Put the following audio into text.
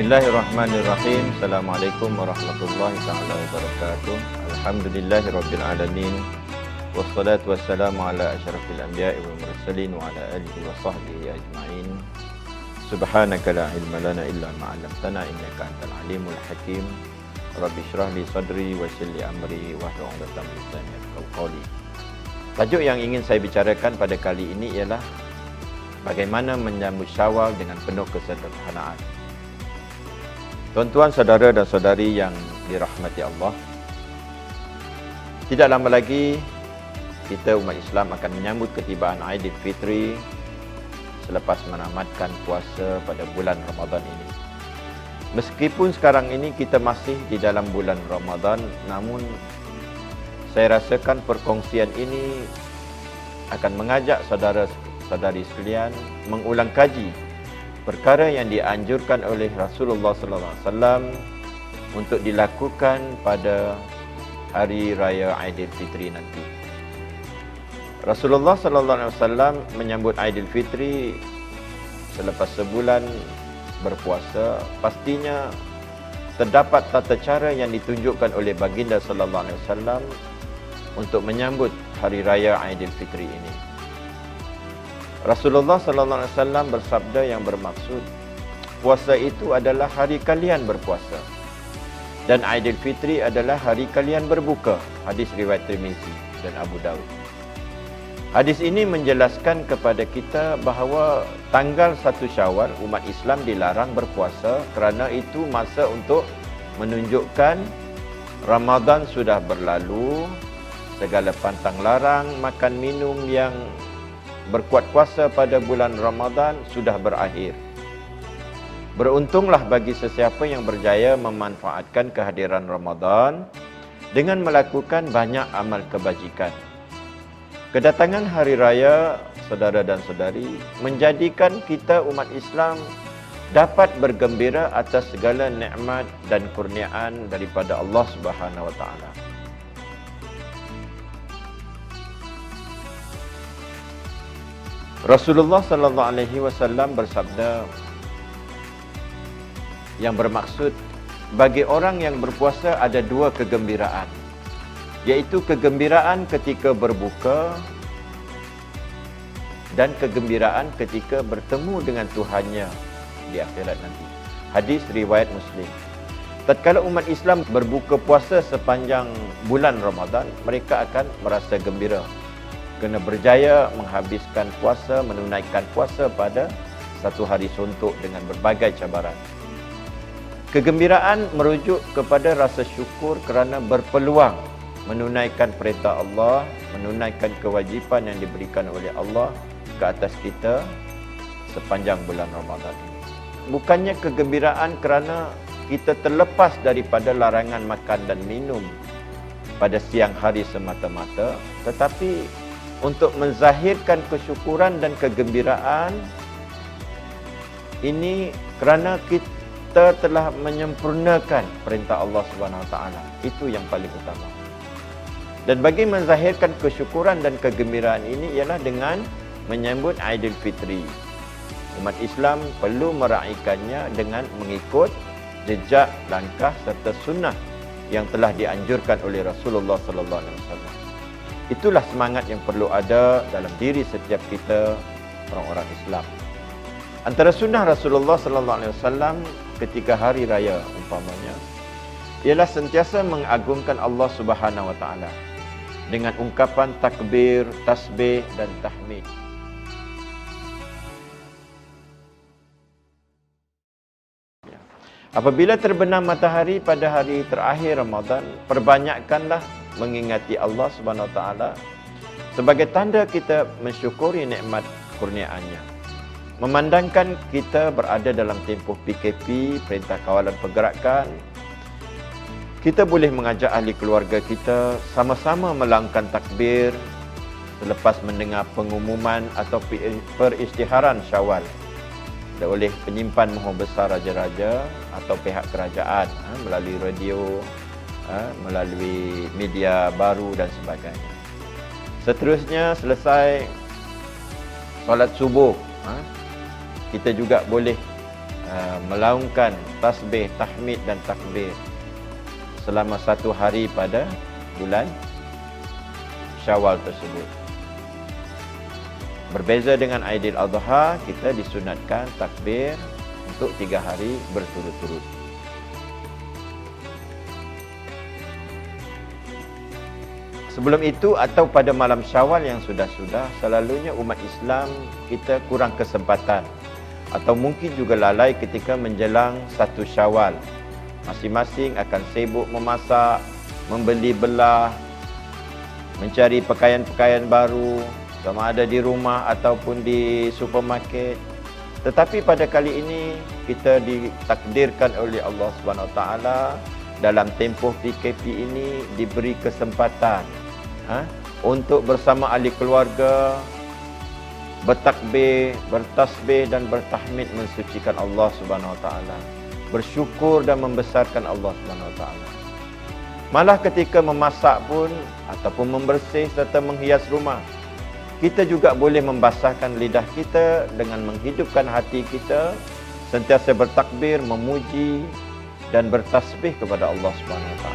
Bismillahirrahmanirrahim. Assalamualaikum warahmatullahi taala wabarakatuh. Alhamdulillahirabbil alamin. Wassalatu wassalamu ala asyrafil anbiya'i wal mursalin wa ala alihi wa sahbihi ajma'in. Subhanaka la ilma lana illa ma 'allamtana innaka antal alimul hakim. Rabbi shrah li sadri wa yassir li amri wahlul 'uqdatam min lisani yafqahu qawli. Tajuk yang ingin saya bicarakan pada kali ini ialah bagaimana menyambut Syawal dengan penuh kesederhanaan. Tuan-tuan, saudara dan saudari yang dirahmati Allah, tidak lama lagi kita umat Islam akan menyambut ketibaan Aidilfitri selepas menamatkan puasa pada bulan Ramadan ini. Meskipun sekarang ini kita masih di dalam bulan Ramadan, namun saya rasakan perkongsian ini akan mengajak saudara-saudari sekalian mengulang kaji perkara yang dianjurkan oleh Rasulullah sallallahu alaihi wasallam untuk dilakukan pada hari raya Aidilfitri nanti. Rasulullah sallallahu alaihi wasallam menyambut Aidilfitri selepas sebulan berpuasa. Pastinya terdapat tata cara yang ditunjukkan oleh baginda sallallahu alaihi wasallam untuk menyambut hari raya Aidilfitri ini. Rasulullah sallallahu alaihi wasallam bersabda yang bermaksud, puasa itu adalah hari kalian berpuasa dan Aidilfitri adalah hari kalian berbuka. Hadis riwayat Tirmizi dan Abu Daud. Hadis ini menjelaskan kepada kita bahawa tanggal 1 Syawal umat Islam dilarang berpuasa kerana itu masa untuk menunjukkan Ramadan sudah berlalu, segala pantang larang makan minum yang berkuat kuasa pada bulan Ramadan sudah berakhir. Beruntunglah bagi sesiapa yang berjaya memanfaatkan kehadiran Ramadan dengan melakukan banyak amal kebajikan. Kedatangan hari raya, saudara dan saudari, menjadikan kita umat Islam dapat bergembira atas segala nikmat dan kurniaan daripada Allah Subhanahu wa taala. Rasulullah sallallahu alaihi wasallam bersabda yang bermaksud bagi orang yang berpuasa ada dua kegembiraan, iaitu kegembiraan ketika berbuka dan kegembiraan ketika bertemu dengan Tuhannya di akhirat nanti. Hadis riwayat Muslim. Tatkala umat Islam berbuka puasa sepanjang bulan Ramadan, mereka akan merasa gembira kena berjaya menghabiskan puasa, menunaikan puasa pada satu hari suntuk dengan berbagai cabaran. Kegembiraan merujuk kepada rasa syukur kerana berpeluang menunaikan perintah Allah, menunaikan kewajipan yang diberikan oleh Allah ke atas kita sepanjang bulan Ramadan ini. Bukannya kegembiraan kerana kita terlepas daripada larangan makan dan minum pada siang hari semata-mata, tetapi untuk menzahirkan kesyukuran dan kegembiraan ini kerana kita telah menyempurnakan perintah Allah Subhanahu wa taala. Itu yang paling utama. Dan bagi menzahirkan kesyukuran dan kegembiraan ini ialah dengan menyambut Aidilfitri. Umat Islam perlu meraihkannya dengan mengikut jejak, langkah serta sunnah yang telah dianjurkan oleh Rasulullah sallallahu alaihi wasallam. Itulah semangat yang perlu ada dalam diri setiap kita orang-orang Islam. Antara sunnah Rasulullah sallallahu alaihi wasallam ketika hari raya umpamanya ialah sentiasa mengagungkan Allah Subhanahu wa taala dengan ungkapan takbir, tasbih dan tahmid. Apabila terbenam matahari pada hari terakhir Ramadan, perbanyakkanlah mengingati Allah Subhanahu wa taala sebagai tanda kita mensyukuri nikmat kurniaannya. Memandangkan kita berada dalam tempoh PKP, Perintah Kawalan Pergerakan, kita boleh mengajak ahli keluarga kita sama-sama melangkan takbir selepas mendengar pengumuman atau perisytiharan Syawal oleh penyimpan Maha Besar Raja-Raja atau pihak kerajaan melalui radio, melalui media baru dan sebagainya. Seterusnya, selesai solat subuh, kita juga boleh melaungkan tasbih, tahmid dan takbir selama 1 hari pada bulan Syawal tersebut. Berbeza dengan Aidiladha, kita disunatkan takbir untuk 3 hari berturut-turut. Sebelum itu atau pada malam Syawal yang sudah-sudah, selalunya umat Islam kita kurang kesempatan atau mungkin juga lalai ketika menjelang 1 Syawal. Masing-masing akan sibuk memasak, membeli belah, mencari pakaian-pakaian baru, sama ada di rumah ataupun di supermarket. Tetapi pada kali ini kita ditakdirkan oleh Allah SWT dalam tempoh PKP ini diberi kesempatan untuk bersama ahli keluarga bertakbir, bertasbih dan bertahmid mensucikan Allah SWT, bersyukur dan membesarkan Allah SWT. Malah ketika memasak pun ataupun membersih serta menghias rumah, kita juga boleh membasahkan lidah kita dengan menghidupkan hati kita, sentiasa bertakbir, memuji dan bertasbih kepada Allah SWT.